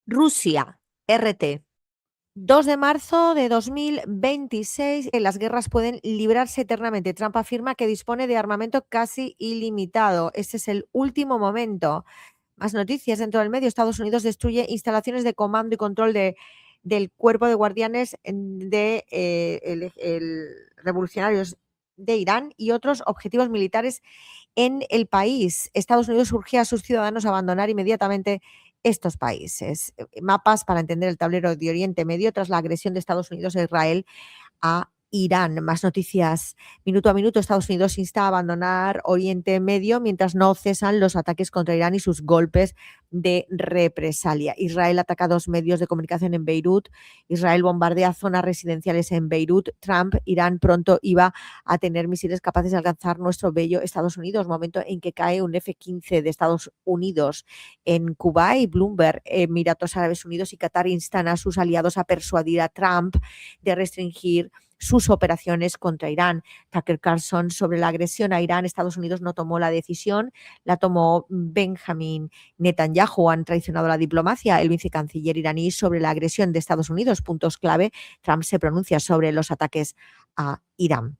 Rusia, RT. 2 de marzo de 2026, las guerras pueden librarse eternamente. Trump afirma que dispone de armamento casi ilimitado. Este es el último momento. Más noticias dentro del medio. Estados Unidos destruye instalaciones de comando y control del cuerpo de guardianes de revolucionarios de Irán y otros objetivos militares en el país. Estados Unidos urge a sus ciudadanos a abandonar inmediatamente estos países. Mapas para entender el tablero de Oriente Medio tras la agresión de Estados Unidos a Israel a Irán. Más noticias. Minuto a minuto, Estados Unidos insta a abandonar Oriente Medio mientras no cesan los ataques contra Irán y sus golpes de represalia. Israel ataca 2 medios de comunicación en Beirut. Israel bombardea zonas residenciales en Beirut. Trump, Irán pronto iba a tener misiles capaces de alcanzar nuestro bello Estados Unidos. Momento en que cae un F-15 de Estados Unidos en Cuba y Bloomberg, Emiratos Árabes Unidos y Qatar instan a sus aliados a persuadir a Trump de restringir sus operaciones contra Irán. Tucker Carlson sobre la agresión a Irán. Estados Unidos no tomó la decisión, la tomó Benjamin Netanyahu. Han traicionado la diplomacia. El vicecanciller iraní sobre la agresión de Estados Unidos. Puntos clave. Trump se pronuncia sobre los ataques a Irán.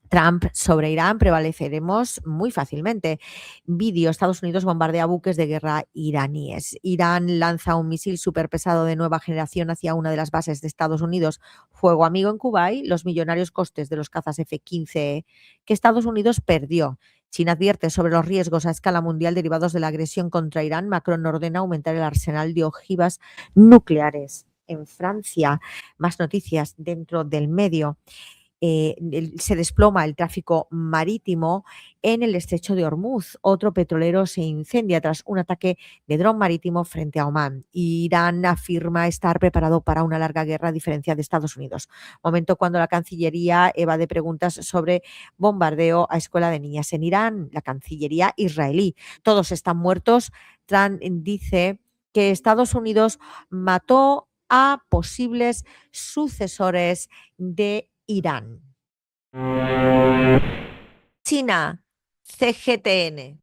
Trump sobre Irán prevaleceremos muy fácilmente. Vídeo, Estados Unidos bombardea buques de guerra iraníes. Irán lanza un misil superpesado de nueva generación hacia una de las bases de Estados Unidos. Fuego amigo en Kuwait, los millonarios costes de los cazas F-15 que Estados Unidos perdió. China advierte sobre los riesgos a escala mundial derivados de la agresión contra Irán. Macron ordena aumentar el arsenal de ojivas nucleares. En Francia, más noticias dentro del medio. Se desploma el tráfico marítimo en el estrecho de Hormuz. Otro petrolero se incendia tras un ataque de dron marítimo frente a Omán. Irán afirma estar preparado para una larga guerra a diferencia de Estados Unidos. Momento cuando la Cancillería evade preguntas sobre bombardeo a escuela de niñas en Irán. La Cancillería israelí. Todos están muertos. Trump dice que Estados Unidos mató a posibles sucesores de Irán. China, CGTN.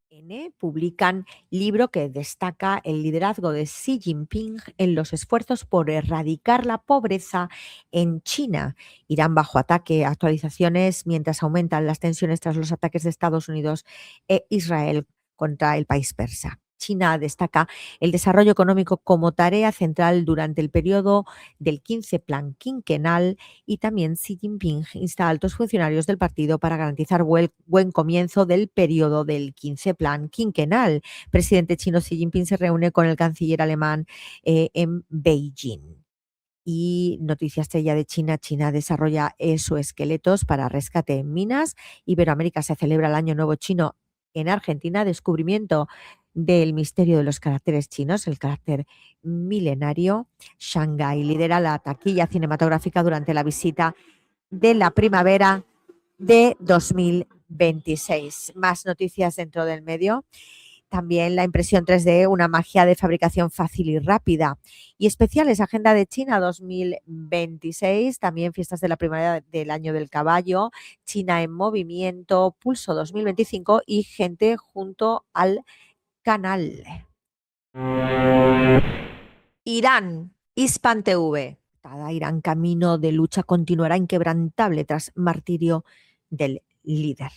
Publican libro que destaca el liderazgo de Xi Jinping en los esfuerzos por erradicar la pobreza en China. Irán bajo ataque, actualizaciones mientras aumentan las tensiones tras los ataques de Estados Unidos e Israel contra el país persa. China destaca el desarrollo económico como tarea central durante el periodo del 15 Plan quinquenal y también Xi Jinping insta a altos funcionarios del partido para garantizar buen comienzo del periodo del 15 Plan quinquenal. Presidente chino Xi Jinping se reúne con el canciller alemán en Beijing. Y noticia estrella de China, China desarrolla exoesqueletos para rescate en minas. Iberoamérica se celebra el Año Nuevo Chino en Argentina, descubrimiento del misterio de los caracteres chinos, el carácter milenario. Shanghái lidera la taquilla cinematográfica durante la visita de la primavera de 2026. Más noticias dentro del medio. También la impresión 3D, una magia de fabricación fácil y rápida. Y especiales, Agenda de China 2026, también fiestas de la primavera del año del caballo, China en movimiento, Pulso 2025 y gente junto al canal. Irán, Hispan TV. Irán camino de lucha continuará inquebrantable tras martirio del líder.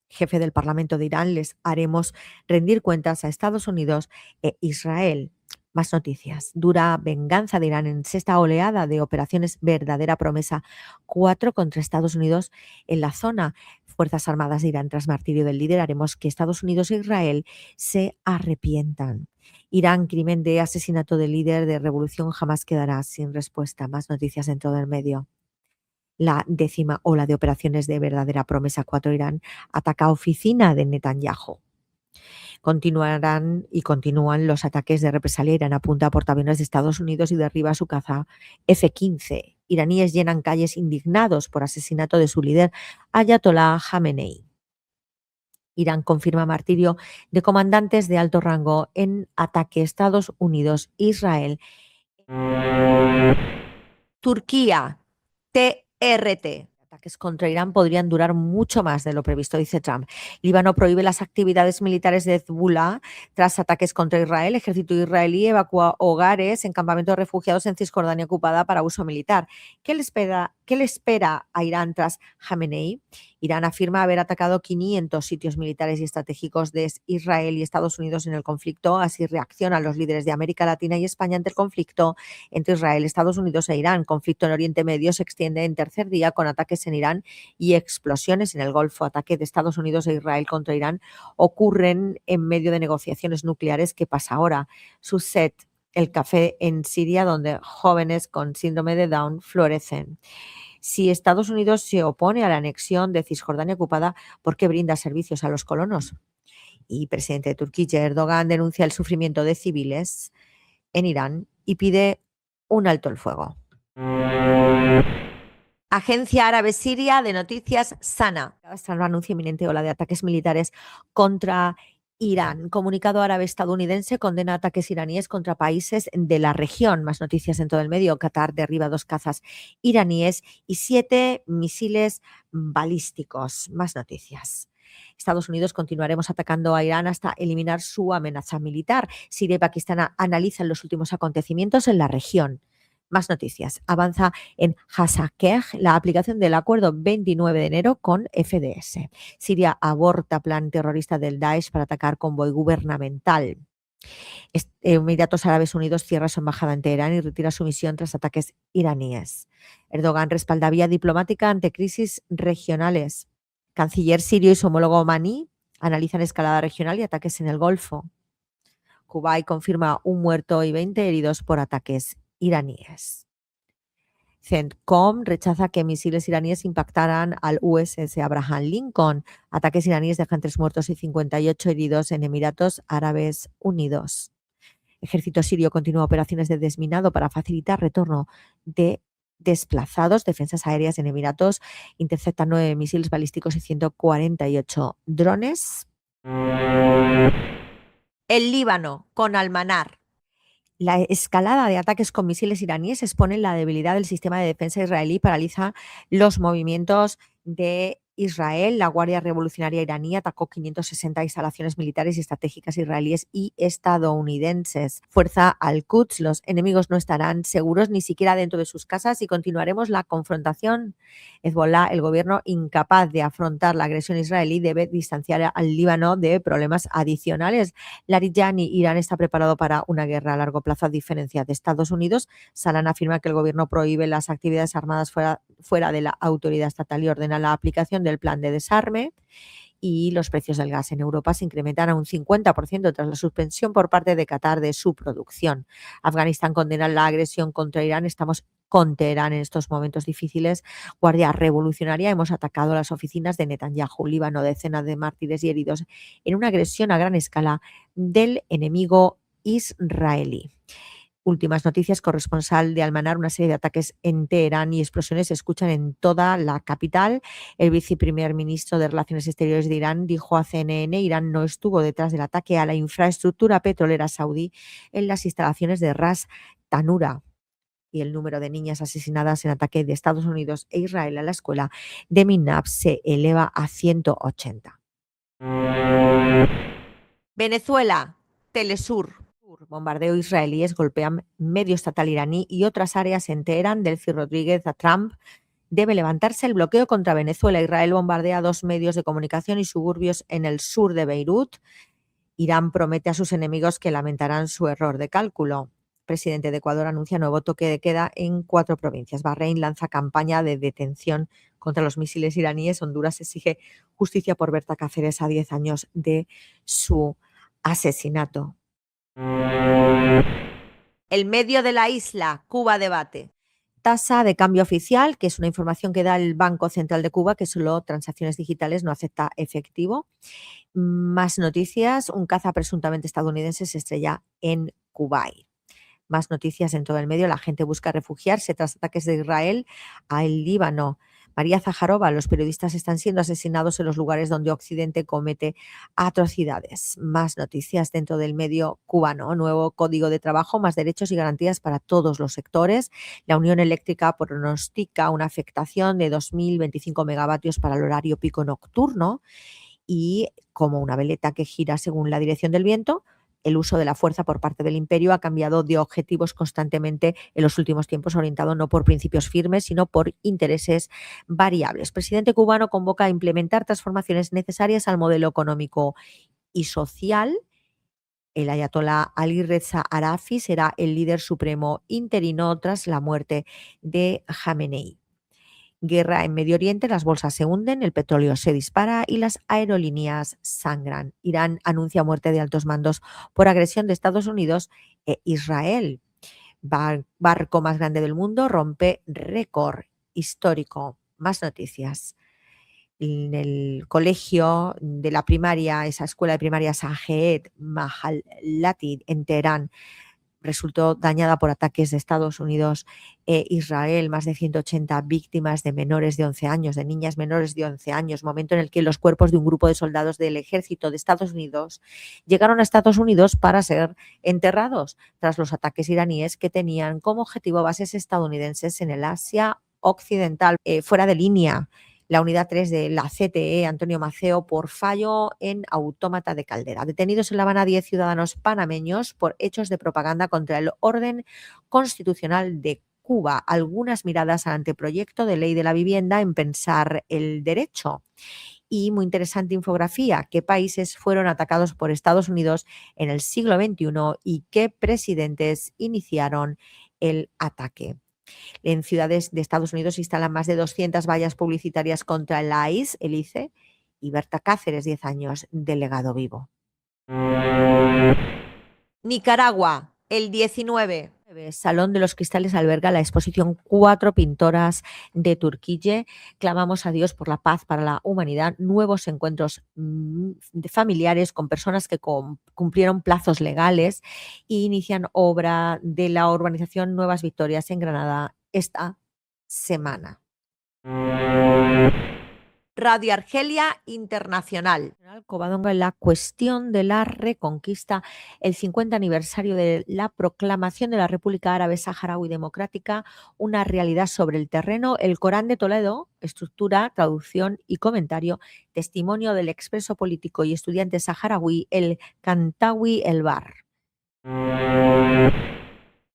Jefe del Parlamento de Irán, les haremos rendir cuentas a Estados Unidos e Israel. Más noticias. Dura venganza de Irán en sexta oleada de operaciones Verdadera Promesa 4 contra Estados Unidos en la zona. Fuerzas Armadas de Irán tras martirio del líder. Haremos que Estados Unidos e Israel se arrepientan. Irán, crimen de asesinato del líder de revolución jamás quedará sin respuesta. Más noticias dentro del medio. La 10ª ola de operaciones de Verdadera Promesa 4 Irán ataca oficina de Netanyahu. Continuarán y continúan los ataques de represalia. Irán apunta a portaaviones de Estados Unidos y derriba su caza F-15. Iraníes llenan calles indignados por asesinato de su líder Ayatollah Khamenei. Irán confirma martirio de comandantes de alto rango en ataque Estados Unidos-Israel. Turquía, TRT. ataques contra Irán podrían durar mucho más de lo previsto, dice Trump. Líbano prohíbe las actividades militares de Hezbollah tras ataques contra Israel. El ejército israelí evacúa hogares en campamentos de refugiados en Cisjordania ocupada para uso militar. ¿Qué le espera a Irán tras Jamenei? Irán afirma haber atacado 500 sitios militares y estratégicos de Israel y Estados Unidos en el conflicto. Así reaccionan los líderes de América Latina y España ante el conflicto entre Israel, Estados Unidos e Irán. Conflicto en Oriente Medio se extiende en tercer día con ataques en Irán y explosiones en el Golfo. Ataque de Estados Unidos e Israel contra Irán ocurren en medio de negociaciones nucleares. ¿Qué pasa ahora? Suset, el café en Siria, donde jóvenes con síndrome de Down florecen. Si Estados Unidos se opone a la anexión de Cisjordania ocupada, ¿por qué brinda servicios a los colonos? Y presidente de Turquía, Erdogan, denuncia el sufrimiento de civiles en Irán y pide un alto el fuego. Agencia árabe siria de noticias Sana. Tras la anuncio inminente ola de ataques militares contra Irán. Comunicado árabe estadounidense condena ataques iraníes contra países de la región. Más noticias en todo el medio. Qatar derriba 2 cazas iraníes y 7 misiles balísticos. Más noticias. Estados Unidos continuaremos atacando a Irán hasta eliminar su amenaza militar. Siria y Pakistán analizan los últimos acontecimientos en la región. Más noticias. Avanza en Hasakeh la aplicación del acuerdo 29 de enero con FDS. Siria aborta plan terrorista del Daesh para atacar convoy gubernamental. Emiratos Árabes Unidos cierra su embajada en Teherán y retira su misión tras ataques iraníes. Erdogan respalda vía diplomática ante crisis regionales. Canciller sirio y su homólogo omaní analizan escalada regional y ataques en el Golfo. Kuwait confirma un muerto y 20 heridos por ataques iraníes. CENTCOM rechaza que misiles iraníes impactaran al USS Abraham Lincoln. Ataques iraníes dejan 3 muertos y 58 heridos en Emiratos Árabes Unidos. Ejército sirio continúa operaciones de desminado para facilitar retorno de desplazados. Defensas aéreas en Emiratos interceptan 9 misiles balísticos y 148 drones. El Líbano con Al-Manar. La escalada de ataques con misiles iraníes expone la debilidad del sistema de defensa israelí, paraliza los movimientos de Israel. La Guardia Revolucionaria iraní atacó 560 instalaciones militares y estratégicas israelíes y estadounidenses. Fuerza al-Quds. Los enemigos no estarán seguros ni siquiera dentro de sus casas y continuaremos la confrontación. Hezbollah, el gobierno incapaz de afrontar la agresión israelí, debe distanciar al Líbano de problemas adicionales. Larijani, Irán está preparado para una guerra a largo plazo a diferencia de Estados Unidos. Salan afirma que el gobierno prohíbe las actividades armadas fuera de la autoridad estatal y ordena la aplicación del plan de desarme. Y los precios del gas en Europa se incrementan a un 50% tras la suspensión por parte de Qatar de su producción. Afganistán condena la agresión contra Irán. Estamos con Teherán en estos momentos difíciles. Guardia Revolucionaria, hemos atacado las oficinas de Netanyahu. Líbano, decenas de mártires y heridos en una agresión a gran escala del enemigo israelí. Últimas noticias, corresponsal de Al-Manar, una serie de ataques en Teherán y explosiones se escuchan en toda la capital. El viceprimer ministro de Relaciones Exteriores de Irán dijo a CNN: Irán no estuvo detrás del ataque a la infraestructura petrolera saudí en las instalaciones de Ras Tanura. Y el número de niñas asesinadas en ataque de Estados Unidos e Israel a la escuela de Minab se eleva a 180. Venezuela, Telesur. Bombardeo israelíes golpean medio estatal iraní y otras áreas en Teherán. Delcy Rodríguez a Trump: debe levantarse el bloqueo contra Venezuela. Israel bombardea 2 medios de comunicación y suburbios en el sur de Beirut. Irán promete a sus enemigos que lamentarán su error de cálculo. Presidente de Ecuador anuncia nuevo toque de queda en 4 provincias. Bahrein lanza campaña de detención contra los misiles iraníes. Honduras exige justicia por Berta Cáceres a 10 años de su asesinato. El medio de la isla, Cuba debate. Tasa de cambio oficial, que es una información que da el Banco Central de Cuba, que solo transacciones digitales, no acepta efectivo. Más noticias, un caza presuntamente estadounidense se estrella en Kuwait. Más noticias en todo el medio, la gente busca refugiarse tras ataques de Israel al Líbano. María Zaharova, los periodistas están siendo asesinados en los lugares donde Occidente comete atrocidades. Más noticias dentro del medio cubano. Nuevo código de trabajo, más derechos y garantías para todos los sectores. La Unión Eléctrica pronostica una afectación de 2.025 megavatios para el horario pico nocturno y, como una veleta que gira según la dirección del viento, el uso de la fuerza por parte del imperio ha cambiado de objetivos constantemente en los últimos tiempos, orientado no por principios firmes, sino por intereses variables. El presidente cubano convoca a implementar transformaciones necesarias al modelo económico y social. El ayatolá Ali Reza Arafi será el líder supremo interino tras la muerte de Jamenei. Guerra en Medio Oriente, las bolsas se hunden, el petróleo se dispara y las aerolíneas sangran. Irán anuncia muerte de altos mandos por agresión de Estados Unidos e Israel. Barco más grande del mundo rompe récord histórico. Más noticias. En el colegio de la primaria, esa escuela de primaria Sajeed Mahalati en Teherán, resultó dañada por ataques de Estados Unidos e Israel. Más de 180 víctimas de menores de 11 años, de niñas menores de 11 años, momento en el que los cuerpos de un grupo de soldados del ejército de Estados Unidos llegaron a Estados Unidos para ser enterrados tras los ataques iraníes que tenían como objetivo bases estadounidenses en el Asia Occidental. Fuera de línea, la unidad 3 de la CTE, Antonio Maceo, por fallo en autómata de Caldera. Detenidos en La Habana 10 ciudadanos panameños por hechos de propaganda contra el orden constitucional de Cuba. Algunas miradas al anteproyecto de ley de la vivienda en Pensar el Derecho. Y muy interesante infografía, qué países fueron atacados por Estados Unidos en el siglo XXI y qué presidentes iniciaron el ataque. En ciudades de Estados Unidos se instalan más de 200 vallas publicitarias contra el ICE, y Berta Cáceres, 10 años, delegado vivo. Nicaragua, el 19. Salón de los Cristales alberga la exposición Cuatro pintoras de Turquille. Clamamos a Dios por la paz para la humanidad. Nuevos encuentros familiares con personas que cumplieron plazos legales e inician obra de la urbanización Nuevas Victorias en Granada esta semana. Radio Argelia Internacional. Covadonga en la cuestión de la reconquista, el 50 aniversario de la proclamación de la República Árabe Saharaui Democrática, una realidad sobre el terreno, el Corán de Toledo, estructura, traducción y comentario, testimonio del expreso político y estudiante saharaui, el Kantawi El Bar.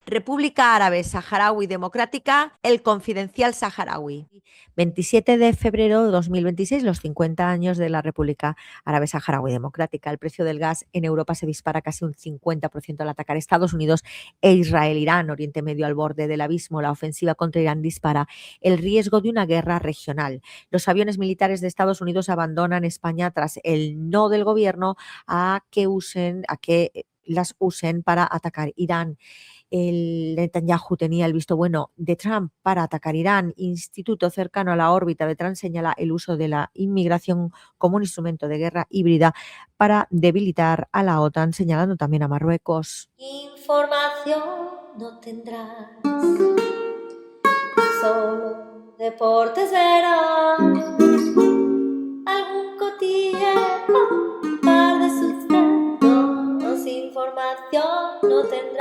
República Árabe Saharaui Democrática, el Confidencial Saharaui. 27 de febrero de 2026, los 50 años de la República Árabe Saharaui Democrática. El precio del gas en Europa se dispara casi un 50% al atacar Estados Unidos e Israel. Irán, Oriente Medio al borde del abismo. La ofensiva contra Irán dispara el riesgo de una guerra regional. Los aviones militares de Estados Unidos abandonan España tras el no del gobierno a que las usen para atacar Irán. El Netanyahu tenía el visto bueno de Trump para atacar Irán. Instituto cercano a la órbita de Trump señala el uso de la inmigración como un instrumento de guerra híbrida para debilitar a la OTAN, señalando también a Marruecos. Información no tendrás, solo deportes verás, algún cotilleo, un par de sustratos, información no tendrás.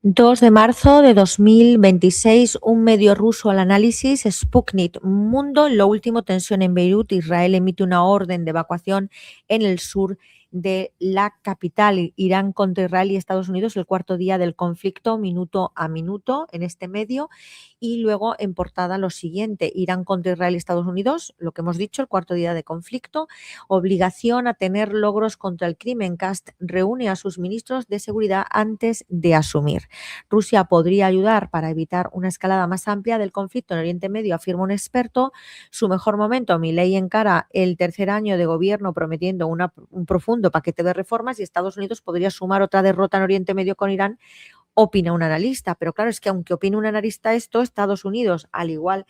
2 de marzo de 2026, un medio ruso al análisis, Sputnik Mundo, lo último, tensión en Beirut. Israel emite una orden de evacuación en el sur de la capital. Irán contra Israel y Estados Unidos, el cuarto día del conflicto, minuto a minuto, en este medio. Y luego en portada lo siguiente, Irán contra Israel y Estados Unidos, lo que hemos dicho, el cuarto día de conflicto, obligación a tener logros contra el crimen. Kast reúne a sus ministros de seguridad antes de asumir. Rusia podría ayudar para evitar una escalada más amplia del conflicto en Oriente Medio, afirma un experto. Su mejor momento, Milei encara el tercer año de gobierno prometiendo un profundo paquete de reformas y Estados Unidos podría sumar otra derrota en Oriente Medio con Irán, opina un analista. Pero claro, es que aunque opine un analista esto, Estados Unidos, al igual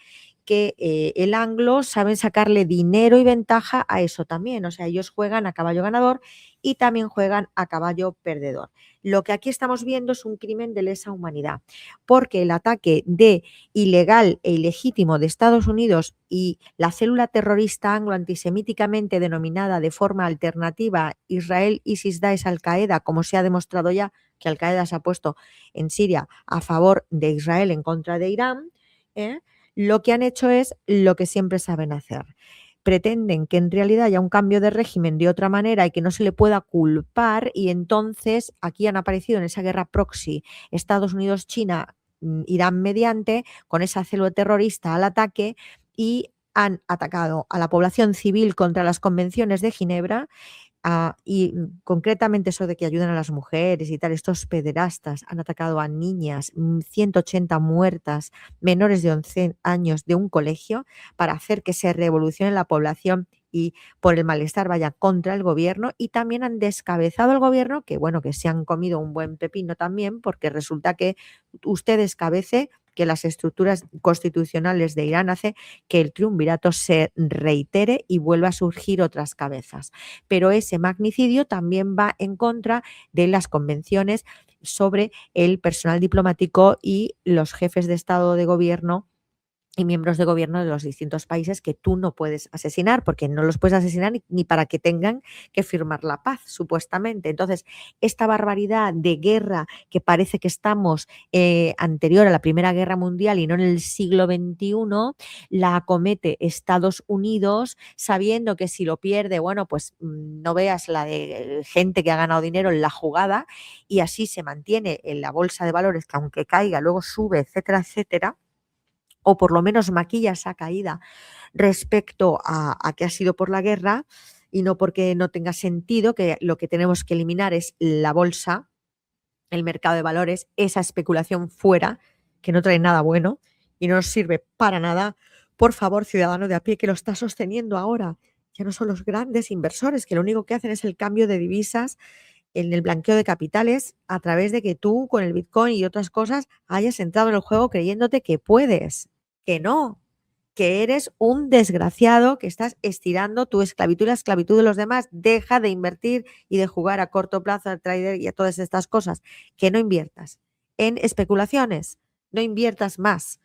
que el anglo saben sacarle dinero y ventaja a eso también. O sea, ellos juegan a caballo ganador y también juegan a caballo perdedor. Lo que aquí estamos viendo es un crimen de lesa humanidad, porque el ataque de ilegal e ilegítimo de Estados Unidos y la célula terrorista anglo-antisemíticamente denominada de forma alternativa Israel, ISIS, Daesh, Al-Qaeda, como se ha demostrado ya que Al-Qaeda se ha puesto en Siria a favor de Israel en contra de Irán, lo que han hecho es lo que siempre saben hacer. Pretenden que en realidad haya un cambio de régimen de otra manera y que no se le pueda culpar, y entonces aquí han aparecido en esa guerra proxy Estados Unidos, China, Irán mediante, con esa célula terrorista al ataque, y han atacado a la población civil contra las convenciones de Ginebra. Y concretamente eso de que ayudan a las mujeres y tal, estos pederastas han atacado a niñas, 180 muertas, menores de 11 años de un colegio, para hacer que se revolucione la población y por el malestar vaya contra el gobierno, y también han descabezado al gobierno, que bueno, que se han comido un buen pepino también, porque resulta que usted descabece que las estructuras constitucionales de Irán hace que el triunvirato se reitere y vuelva a surgir otras cabezas. Pero ese magnicidio también va en contra de las convenciones sobre el personal diplomático y los jefes de Estado de gobierno y miembros de gobierno de los distintos países, que tú no puedes asesinar, porque no los puedes asesinar ni para que tengan que firmar la paz, supuestamente. Entonces, esta barbaridad de guerra que parece que estamos anterior a la Primera Guerra Mundial y no en el siglo XXI, la acomete Estados Unidos, sabiendo que si lo pierde, bueno, pues no veas la de gente que ha ganado dinero en la jugada, y así se mantiene en la bolsa de valores, que aunque caiga, luego sube, etcétera, etcétera, o por lo menos maquilla esa caída respecto a que ha sido por la guerra, y no porque no tenga sentido, que lo que tenemos que eliminar es la bolsa, el mercado de valores, esa especulación fuera, que no trae nada bueno y no nos sirve para nada. Por favor, ciudadano de a pie, que lo está sosteniendo ahora, ya no son los grandes inversores, que lo único que hacen es el cambio de divisas en el blanqueo de capitales, a través de que tú con el Bitcoin y otras cosas hayas entrado en el juego creyéndote que puedes, que no, que eres un desgraciado, que estás estirando tu esclavitud y la esclavitud de los demás. Deja de invertir y de jugar a corto plazo al trader y a todas estas cosas. Que no inviertas en especulaciones, no inviertas más.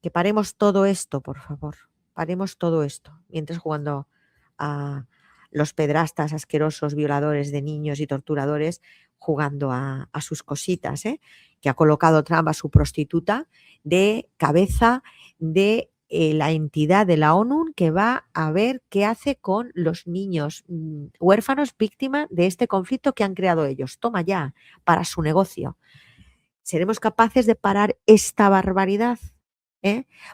Que paremos todo esto, por favor. Paremos todo esto. Mientras jugando a los pedrastas asquerosos, violadores de niños y torturadores, jugando a sus cositas, que ha colocado Trump a su prostituta de cabeza de la entidad de la ONU, que va a ver qué hace con los niños huérfanos víctimas de este conflicto que han creado ellos. Toma ya, para su negocio. ¿Seremos capaces de parar esta barbaridad?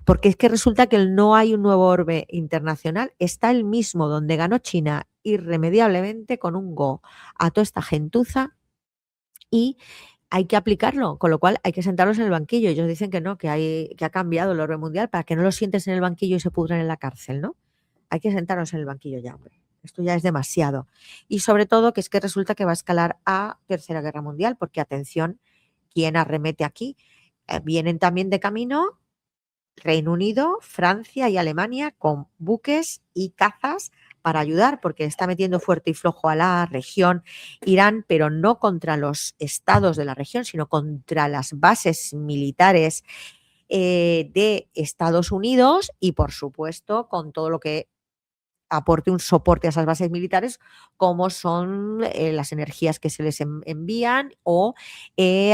Porque es que resulta que no hay un nuevo orbe internacional, está el mismo donde ganó China irremediablemente con un go a toda esta gentuza, y hay que aplicarlo, con lo cual hay que sentarlos en el banquillo. Ellos dicen que no, que ha cambiado el orden mundial, para que no los sientes en el banquillo y se pudran en la cárcel, ¿no? Hay que sentarnos en el banquillo ya, hombre. Esto ya es demasiado. Y sobre todo que es que resulta que va a escalar a Tercera Guerra Mundial, porque atención, ¿quién arremete aquí? Vienen también de camino Reino Unido, Francia y Alemania con buques y cazas para ayudar, porque está metiendo fuerte y flojo a la región Irán, pero no contra los estados de la región, sino contra las bases militares de Estados Unidos, y por supuesto con todo lo que aporte un soporte a esas bases militares, como son las energías que se les envían, o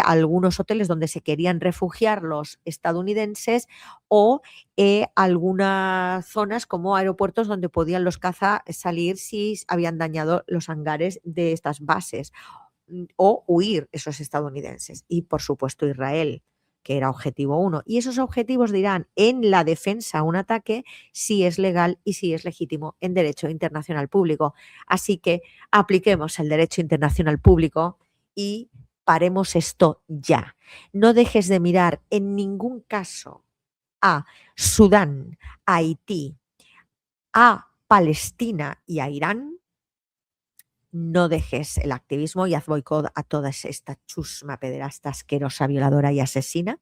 algunos hoteles donde se querían refugiar los estadounidenses, o algunas zonas como aeropuertos donde podían los cazas salir si habían dañado los hangares de estas bases, o huir esos estadounidenses. Y por supuesto Israel, que era objetivo uno. Y esos objetivos dirán en la defensa un ataque si es legal y si es legítimo en derecho internacional público. Así que apliquemos el derecho internacional público y paremos esto ya. No dejes de mirar en ningún caso a Sudán, a Haití, a Palestina y a Irán. No dejes el activismo y haz boicot a toda esta chusma pederasta, asquerosa, violadora y asesina.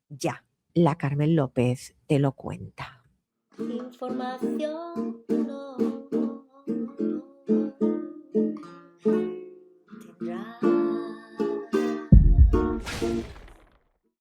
Ya, la Carmen López te lo cuenta. información no tendrá.